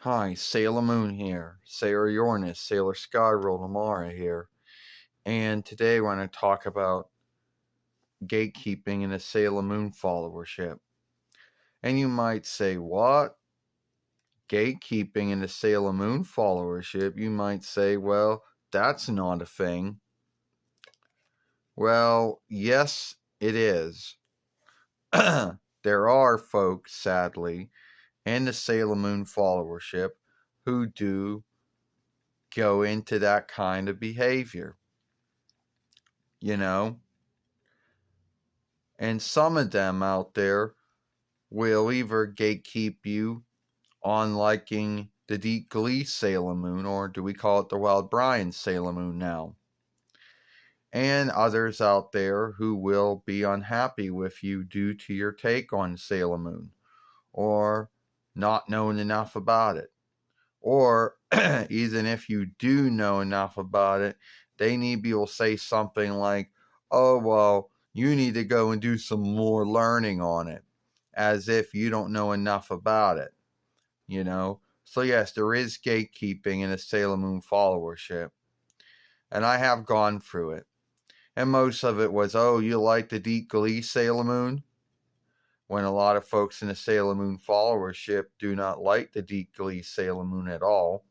Hi, Sailor Moon here. Sailor Uranus, Sailor Skyroll, Amara here. And today we're going to talk about gatekeeping in the Sailor Moon followership. And you might say, what? Gatekeeping in the Sailor Moon followership? You might say, well, that's not a thing. Well, yes, it is. There are folks, sadly, in the Sailor Moon followership who do go into that kind of behavior. You know, and some of them out there will either gatekeep you on liking the Deep Glee Sailor Moon, or do we call it the Wild Brian Sailor Moon now? And others out there who will be unhappy with you due to your take on Sailor Moon, or not knowing enough about it. Or even if you do know enough about it, they maybe will say something like, oh, well, you need to go and do some more learning on it, as if you don't know enough about it, you know? So yes, there is gatekeeping in a Sailor Moon followership, and I have gone through it. And most of it was, oh, you like the Deep Glee Sailor Moon? When a lot of folks in the Sailor Moon followership do not like the Deep Glee Sailor Moon at all,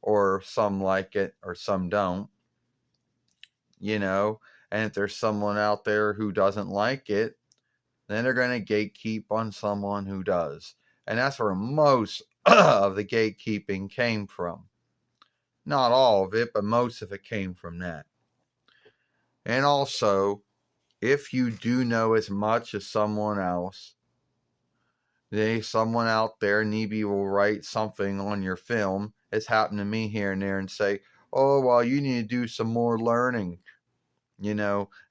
or some like it or some don't, and if there's someone out there who doesn't like it, then they're going to gatekeep on someone who does. And that's where most of the gatekeeping came from. Not all of it, but most of it came from that. And also, if you do know as much as someone else, someone out there maybe will write something on your film. It's happened to me here and there, and say, oh, well, you need to do some more learning,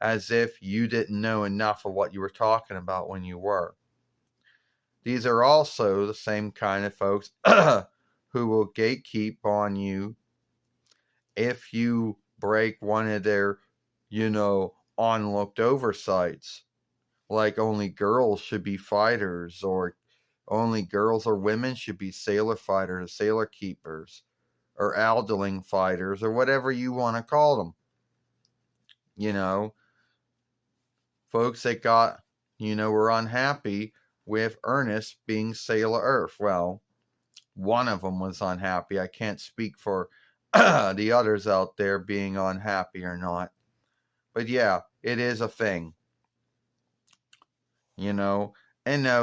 as if you didn't know enough of what you were talking about when you were. These are also the same kind of folks who will gatekeep on you if you break one of their, unlooked over sites, like only girls should be fighters, or only girls or women should be sailor fighters, or sailor keepers, or Aldeling fighters, or whatever you want to call them. Folks that were unhappy with Ernest being Sailor Earth. Well, one of them was unhappy. I can't speak for the others out there being unhappy or not. But yeah, it is a thing. And no,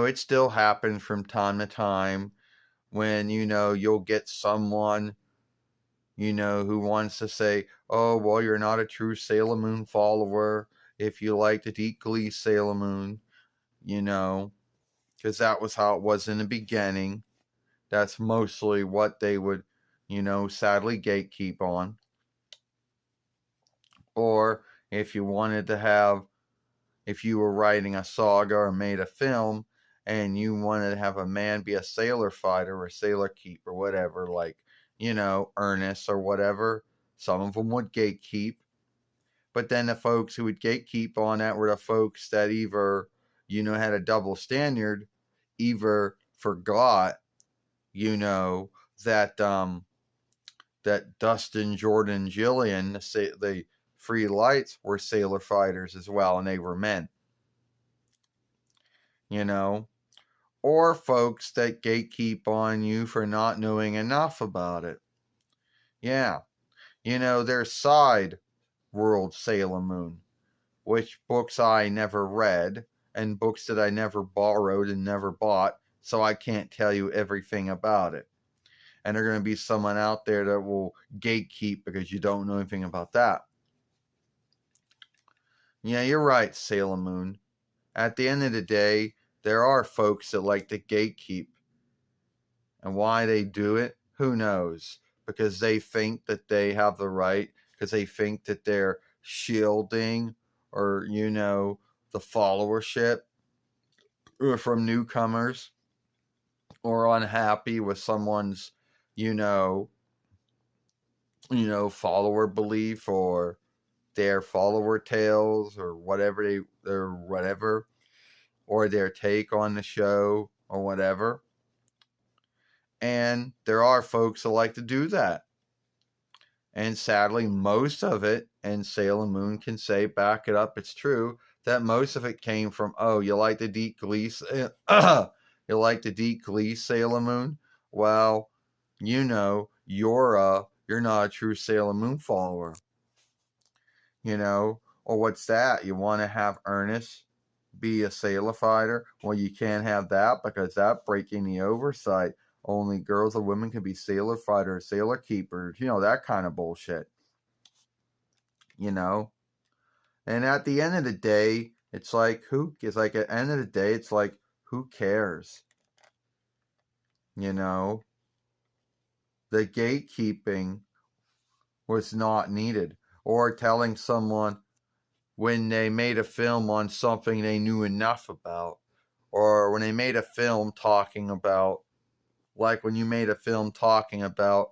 it still happens from time to time when, you'll get someone, who wants to say, oh, well, you're not a true Sailor Moon follower if you like the Deep Glee Sailor Moon, because that was how it was in the beginning. That's mostly what they would, sadly gatekeep on. Or if you wanted to have, if you were writing a saga or made a film and you wanted to have a man be a sailor fighter or sailor keeper, whatever, like, Ernest or whatever, some of them would gatekeep. But then the folks who would gatekeep on that were the folks that either, had a double standard, either forgot, that that Dustin, Jordan, Jillian, the Free Lights, were sailor fighters as well, and they were men. Or folks that gatekeep on you for not knowing enough about it. Yeah. There's Side World Sailor Moon, which books I never read, and books that I never borrowed and never bought, so I can't tell you everything about it. And there's going to be someone out there that will gatekeep because you don't know anything about that. Yeah, you're right, Sailor Moon. At the end of the day, there are folks that like to gatekeep. And why they do it, who knows? Because they think that they have the right, because they think that they're shielding or, the followership from newcomers, or unhappy with someone's, follower belief, or their follower tales, or whatever, or their take on the show, or whatever. And there are folks that like to do that. And sadly, most of it, and Sailor Moon can say, back it up, it's true, that most of it came from, oh, you like the Deep Glee, you like the Deep Glee, Sailor Moon? Well, you're not a true Sailor Moon follower. Or what's that? You want to have Ernest be a sailor fighter? Well, you can't have that because that's breaking the oversight. Only girls or women can be sailor fighters, sailor keepers, that kind of bullshit. And at the end of the day, it's like, at the end of the day, it's like, who cares? The gatekeeping was not needed. Or telling someone when they made a film on something they knew enough about. Or when they made a film talking about, like when you made a film talking about,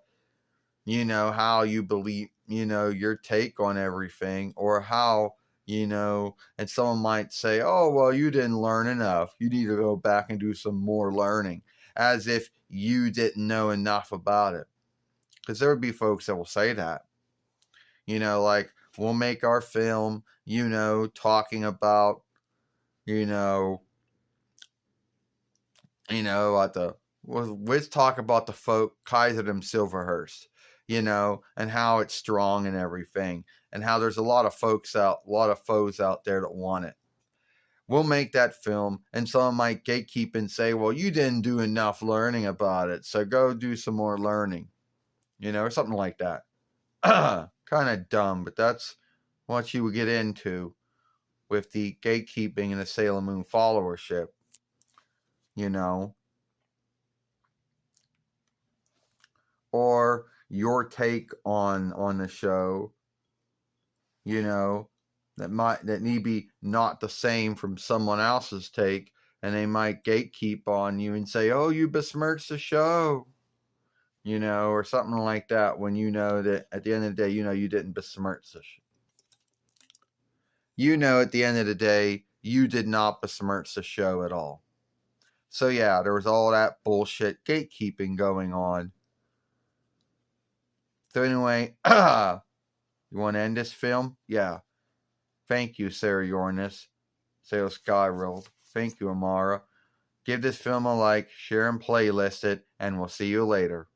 how you believe, your take on everything, or how, and someone might say, oh, well, you didn't learn enough. You need to go back and do some more learning, as if you didn't know enough about it. Because there would be folks that will say that. Like, we'll make our film, talking about, let's talk about the folk Kaiser them Silverhurst, and how it's strong and everything, and how there's a lot of foes out there that want it. We'll make that film, and someone might gatekeep and say, well, you didn't do enough learning about it, so go do some more learning, or something like that. Kind of dumb, but that's what you would get into with the gatekeeping and the Sailor Moon followership, or your take on the show, that need be not the same from someone else's take, and they might gatekeep on you and say, oh, you besmirched the show, or something like that, when that at the end of the day, you didn't besmirch the show. At the end of the day, you did not besmirch the show at all. So yeah, there was all that bullshit gatekeeping going on. So anyway, you want to end this film? Yeah. Thank you, Sarah URANUS, Sailor Skyworld. Thank you, Amara. Give this film a like, share and playlist it, and we'll see you later.